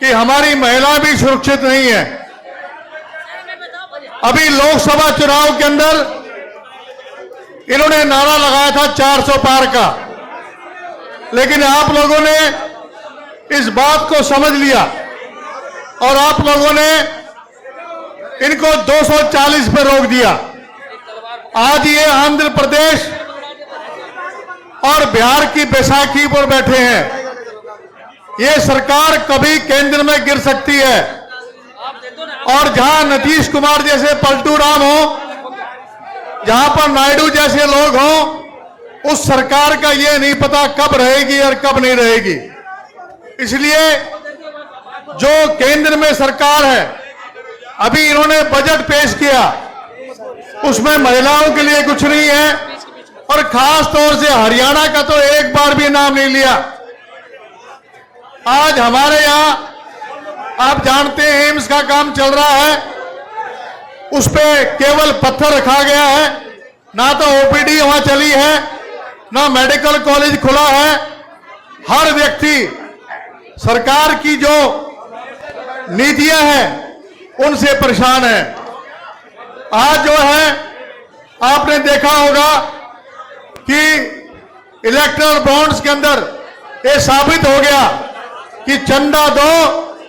कि हमारी महिला भी सुरक्षित नहीं है। अभी लोकसभा चुनाव के अंदर इन्होंने नारा लगाया था 400 पार का, लेकिन आप लोगों ने इस बात को समझ लिया और आप लोगों ने इनको 240 पर रोक दिया। आज ये आंध्र प्रदेश और बिहार की बैसाखी पर बैठे हैं। ये सरकार कभी केंद्र में गिर सकती है और जहां नीतीश कुमार जैसे पलटू राम हो, जहां पर नायडू जैसे लोग हों, उस सरकार का ये नहीं पता कब रहेगी और कब नहीं रहेगी। इसलिए जो केंद्र में सरकार है, अभी इन्होंने बजट पेश किया, उसमें महिलाओं के लिए कुछ नहीं है और खास तौर से हरियाणा का तो एक बार भी नाम नहीं लिया। आज हमारे यहां आप जानते हैं एम्स का काम चल रहा है, उस पे केवल पत्थर रखा गया है, ना तो ओपीडी वहां चली है, ना मेडिकल कॉलेज खुला है। हर व्यक्ति सरकार की जो नीतियां हैं उनसे परेशान है। आज जो है आपने देखा होगा कि इलेक्टोरल बॉन्ड्स के अंदर ये साबित हो गया कि चंदा दो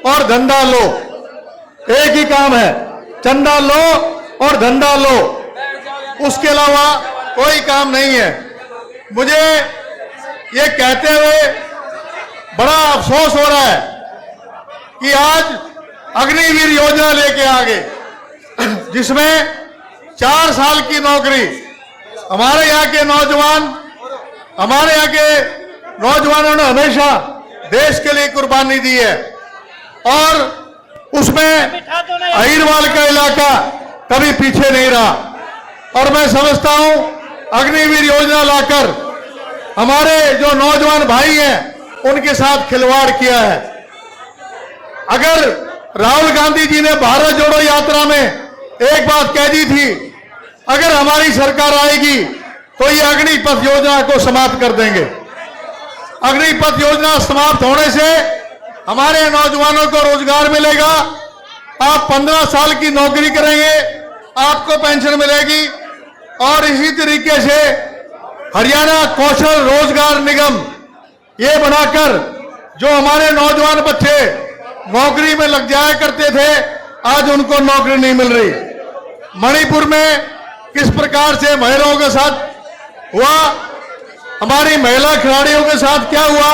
और धंधा लो, एक ही काम है, चंदा लो और धंधा लो, उसके अलावा कोई काम नहीं है। मुझे ये कहते हुए बड़ा अफसोस हो रहा है कि आज अग्निवीर योजना लेके आ गए, जिसमें 4 साल की नौकरी हमारे यहाँ के नौजवानों ने हमेशा देश के लिए कुर्बानी दी है और उसमें अहिरवाल का इलाका कभी पीछे नहीं रहा। और मैं समझता हूं अग्निवीर योजना लाकर हमारे जो नौजवान भाई हैं उनके साथ खिलवाड़ किया है। अगर राहुल गांधी जी ने भारत जोड़ो यात्रा में एक बात कह दी थी, अगर हमारी सरकार आएगी तो ये अग्निपथ योजना को समाप्त कर देंगे। अग्निपथ योजना समाप्त होने से हमारे नौजवानों को रोजगार मिलेगा। आप 15 साल की नौकरी करेंगे, आपको पेंशन मिलेगी और इसी तरीके से हरियाणा कौशल रोजगार निगम ये बनाकर जो हमारे नौजवान बच्चे नौकरी में लग जाया करते थे, आज उनको नौकरी नहीं मिल रही। मणिपुर में किस प्रकार से महिलाओं के साथ हुआ, हमारी महिला खिलाड़ियों के साथ क्या हुआ,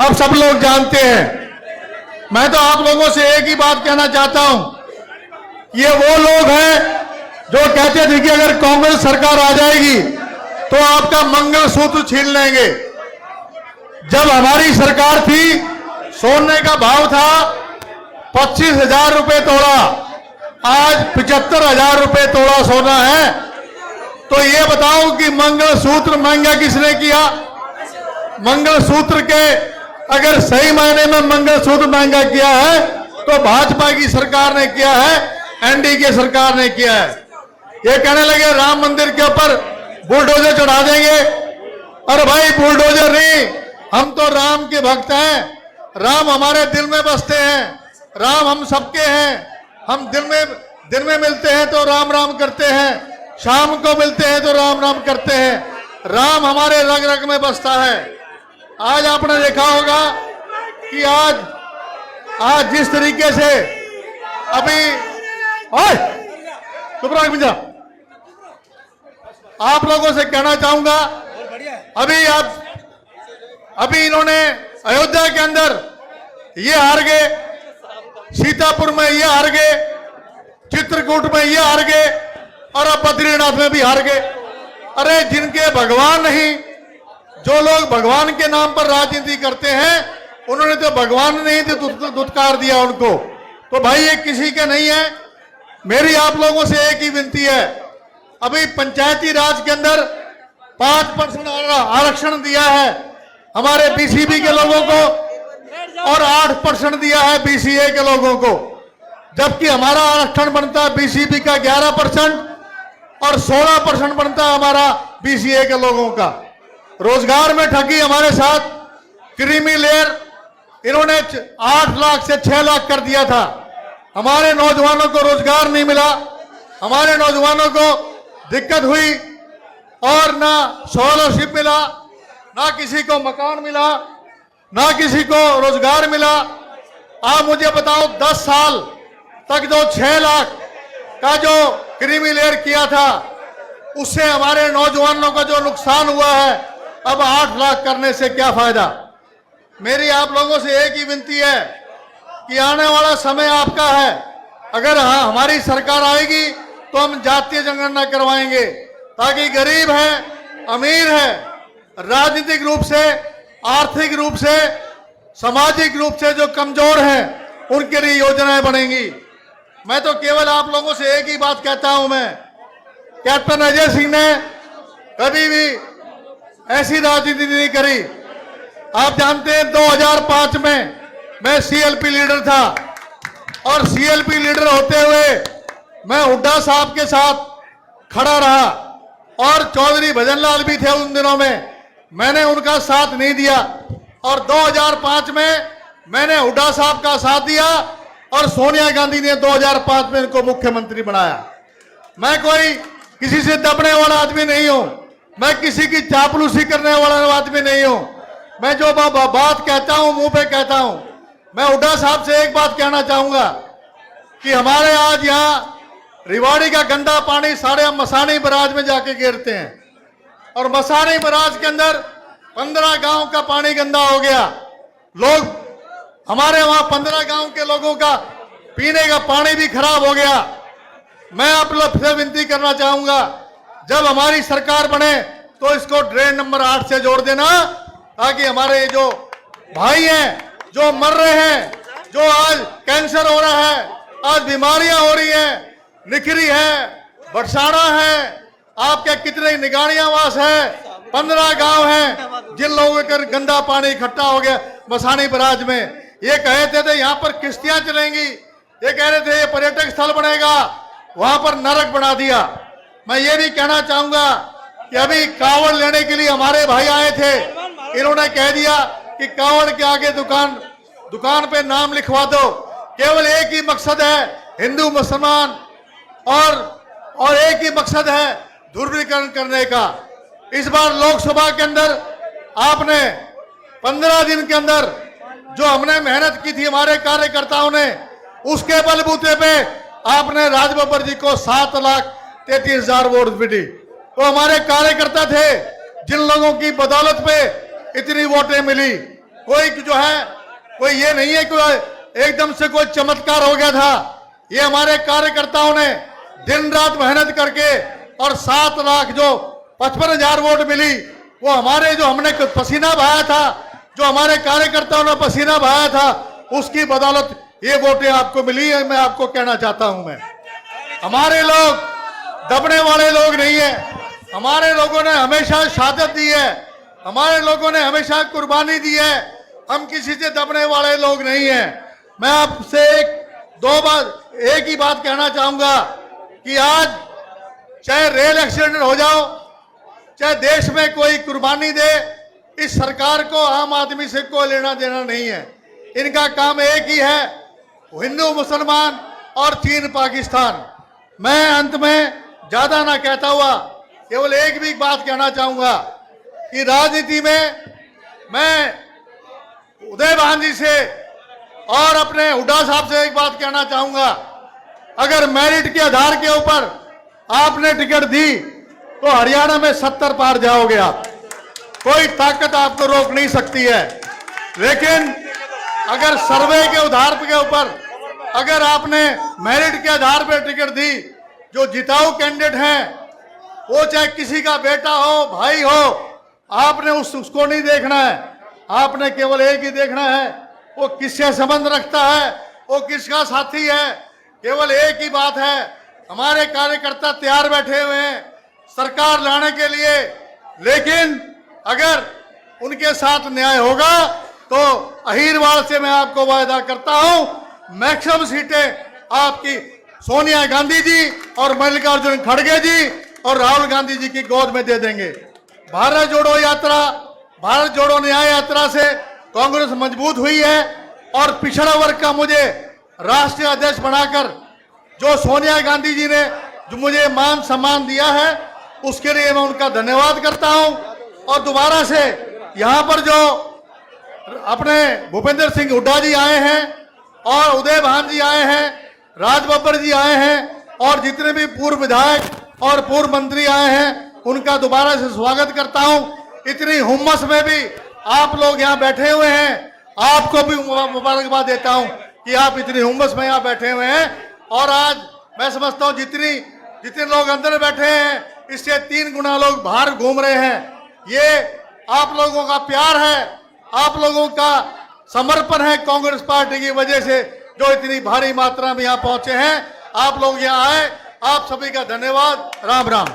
अब सब लोग जानते हैं। मैं तो आप लोगों से एक ही बात कहना चाहता हूं, ये वो लोग हैं जो कहते थे कि अगर कांग्रेस सरकार आ जाएगी तो आपका मंगलसूत्र छीन लेंगे। जब हमारी सरकार थी, सोने का भाव था 25,000 रुपए तोला, आज 75,000 रुपए तोला सोना है। तो ये बताओ कि मंगलसूत्र महंगा किसने किया? मंगलसूत्र के अगर सही मायने में मंगलसूत्र महंगा किया है तो भाजपा की सरकार ने किया है, एनडीए की सरकार ने किया है। ये कहने लगे राम मंदिर के ऊपर बुलडोजर चढ़ा देंगे। अरे भाई बुलडोजर नहीं, हम तो राम के भक्त हैं, राम हमारे दिल में बसते हैं, राम हम सबके हैं। हम दिन में मिलते हैं तो राम राम करते हैं, शाम को मिलते हैं तो राम राम करते हैं। राम हमारे रग रग में बसता है। आज आपने देखा होगा कि आज जिस तरीके से अभी चुप रहो मिजा, आप लोगों से कहना चाहूंगा, अभी इन्होंने अयोध्या के अंदर ये हार गए, सीतापुर में ये हार गए, चित्रकूट में ये हार गए और अब बद्रीनाथ में भी हार गए। अरे जिनके भगवान नहीं, जो लोग भगवान के नाम पर राजनीति करते हैं, उन्होंने तो भगवान नहीं दुत्कार दिया उनको। तो भाई ये किसी के नहीं है। मेरी आप लोगों से एक ही विनती है, अभी पंचायती राज के अंदर 5% आरक्षण दिया है हमारे बीसीबी के लोगों को और 8% दिया है बीसीए के लोगों को, जबकि हमारा आरक्षण बनता है बीसीबी का 11% और 16% बनता है हमारा बीसीए के लोगों का। रोजगार में ठगी हमारे साथ, क्रीमी लेयर इन्होंने 8 लाख से 6 लाख कर दिया था। हमारे नौजवानों को रोजगार नहीं मिला, हमारे नौजवानों को दिक्कत हुई और ना स्कॉलरशिप मिला, ना किसी को मकान मिला, ना किसी को रोजगार मिला। आप मुझे बताओ 10 साल तक जो 6 लाख का जो क्रीमी लेयर किया था उससे हमारे नौजवानों का जो नुकसान हुआ है, अब 8 लाख करने से क्या फायदा। मेरी आप लोगों से एक ही विनती है कि आने वाला समय आपका है। अगर हमारी सरकार आएगी तो हम जातीय जनगणना करवाएंगे ताकि गरीब है, अमीर है, राजनीतिक रूप से, आर्थिक रूप से, सामाजिक रूप से जो कमजोर हैं उनके लिए योजनाएं बनेंगी। मैं तो केवल आप लोगों से एक ही बात कहता हूं, मैं कैप्टन अजय सिंह ने कभी भी ऐसी राजनीति नहीं करी। आप जानते हैं 2005 में मैं सीएलपी लीडर था और सीएलपी लीडर होते हुए मैं हुड्डा साहब के साथ खड़ा रहा और चौधरी भजनलाल भी थे उन दिनों में, मैंने उनका साथ नहीं दिया और 2005 में मैंने हुड्डा साहब का साथ दिया और सोनिया गांधी ने 2005 में इनको मुख्यमंत्री बनाया। मैं कोई किसी से दबने वाला आदमी नहीं हूं, मैं किसी की चापलूसी करने वाला आदमी नहीं हूं। मैं जो बात कहता हूं मुंह पे कहता हूं। मैं हुड्डा साहब से एक बात कहना चाहूंगा कि हमारे आज यहाँ रिवाड़ी का गंदा पानी सारे हम मसानी बराज में जाके गिरते हैं और मसानी बराज के अंदर 15 गांव का पानी गंदा हो गया। लोग हमारे वहां 15 गांव के लोगों का पीने का पानी भी खराब हो गया। मैं आप लोग से विनती करना चाहूंगा, जब हमारी सरकार बने तो इसको ड्रेन नंबर 8 से जोड़ देना ताकि हमारे जो भाई हैं जो मर रहे हैं, जो आज कैंसर हो रहा है, आज बीमारियां हो रही हैं, निखरी है, बरसाना है, आपके कितने निगाड़ियावास है, 15 गांव हैं जिन लोगों के गंदा पानी इकट्ठा हो गया मसानी बराज में। ये कहते थे यहाँ पर किश्तियां चलेंगी, ये कह रहे थे ये पर्यटक स्थल बनेगा, वहां पर नरक बना दिया। मैं ये भी कहना चाहूंगा कि अभी कावड़ लेने के लिए हमारे भाई आए थे, इन्होंने कह दिया कि कावड़ के आगे दुकान पे नाम लिखवा दो। केवल एक ही मकसद है हिंदू मुसलमान और एक ही मकसद है ध्रुवीकरण करने का। इस बार लोकसभा के अंदर आपने 15 दिन के अंदर जो हमने मेहनत की थी हमारे कार्यकर्ताओं ने, उसके बलबूते पे आपने राज बब्बर जी को 7,33,000 वोट मिली। तो हमारे कार्यकर्ता थे जिन लोगों की बदौलत पे इतनी वोटें मिली। कोई जो है कोई ये नहीं है कोई एकदम से कोई चमत्कार हो गया था। ये हमारे कार्यकर्ताओं ने दिन रात मेहनत करके और 7 लाख जो 55,000 वोट मिली वो हमारे जो हमने पसीना बहाया था, जो हमारे कार्यकर्ताओं ने पसीना बहाया था, उसकी बदौलत ये वोटें आपको मिली है। मैं आपको कहना चाहता हूं, मैं हमारे लोग दबने वाले लोग नहीं है, हमारे लोगों ने हमेशा शहादत दी है, हमारे लोगों ने हमेशा कुर्बानी दी है, हम किसी से दबने वाले लोग नहीं है। मैं आपसे एक ही बात कहना चाहूंगा कि आज चाहे रेल एक्सीडेंट हो जाओ, चाहे देश में कोई कुर्बानी दे, इस सरकार को आम आदमी से कोई लेना देना नहीं है। इनका काम एक ही है, हिंदू मुसलमान और चीन पाकिस्तान। मैं अंत में ज्यादा ना कहता हुआ केवल एक भी बात कहना चाहूंगा कि राजनीति में मैं उदय भान जी से और अपने हुड्डा साहब से एक बात कहना चाहूंगा, अगर मेरिट के आधार के ऊपर आपने टिकट दी तो हरियाणा में 70 पार जाओगे आप, कोई ताकत आपको रोक नहीं सकती है। लेकिन अगर सर्वे के आधार के ऊपर अगर आपने मेरिट के आधार पर टिकट दी, जो जिताऊ कैंडिडेट हैं वो चाहे किसी का बेटा हो, भाई हो, आपने उसको नहीं देखना है, आपने केवल एक ही देखना है वो किससे संबंध रखता है, वो किसका साथी है। केवल एक ही बात है, हमारे कार्यकर्ता तैयार बैठे हुए हैं सरकार लाने के लिए, लेकिन अगर उनके साथ न्याय होगा तो अहीरवाल से मैं आपको वायदा करता हूं मैक्सिमम सीटें आपकी सोनिया गांधी जी और मल्लिकार्जुन खड़गे जी और राहुल गांधी जी की गोद में दे देंगे। भारत जोड़ो यात्रा, भारत जोड़ो न्याय यात्रा से कांग्रेस मजबूत हुई है और पिछड़ा वर्ग का मुझे राष्ट्रीय अध्यक्ष बनाकर जो सोनिया गांधी जी ने जो मुझे मान सम्मान दिया है उसके लिए मैं उनका धन्यवाद करता हूं। और दोबारा से यहां पर जो अपने भूपेंद्र सिंह हुड्डा जी आए हैं और उदय भान जी आए हैं, राज बब्बर जी आए हैं और जितने भी पूर्व विधायक और पूर्व मंत्री आए हैं उनका दोबारा से स्वागत करता हूं। इतनी हुम्मस में भी आप लोग यहाँ बैठे हुए हैं, आपको भी मुबारकबाद देता हूं कि आप इतनी हुम्मस में यहाँ बैठे हुए हैं। और आज मैं समझता हूं जितने लोग अंदर बैठे हैं इससे 3 गुना लोग बाहर घूम रहे हैं। ये आप लोगों का प्यार है, आप लोगों का समर्पण है कांग्रेस पार्टी की वजह से जो इतनी भारी मात्रा में यहाँ पहुंचे हैं। आप लोग यहाँ आए, आप सभी का धन्यवाद। राम राम।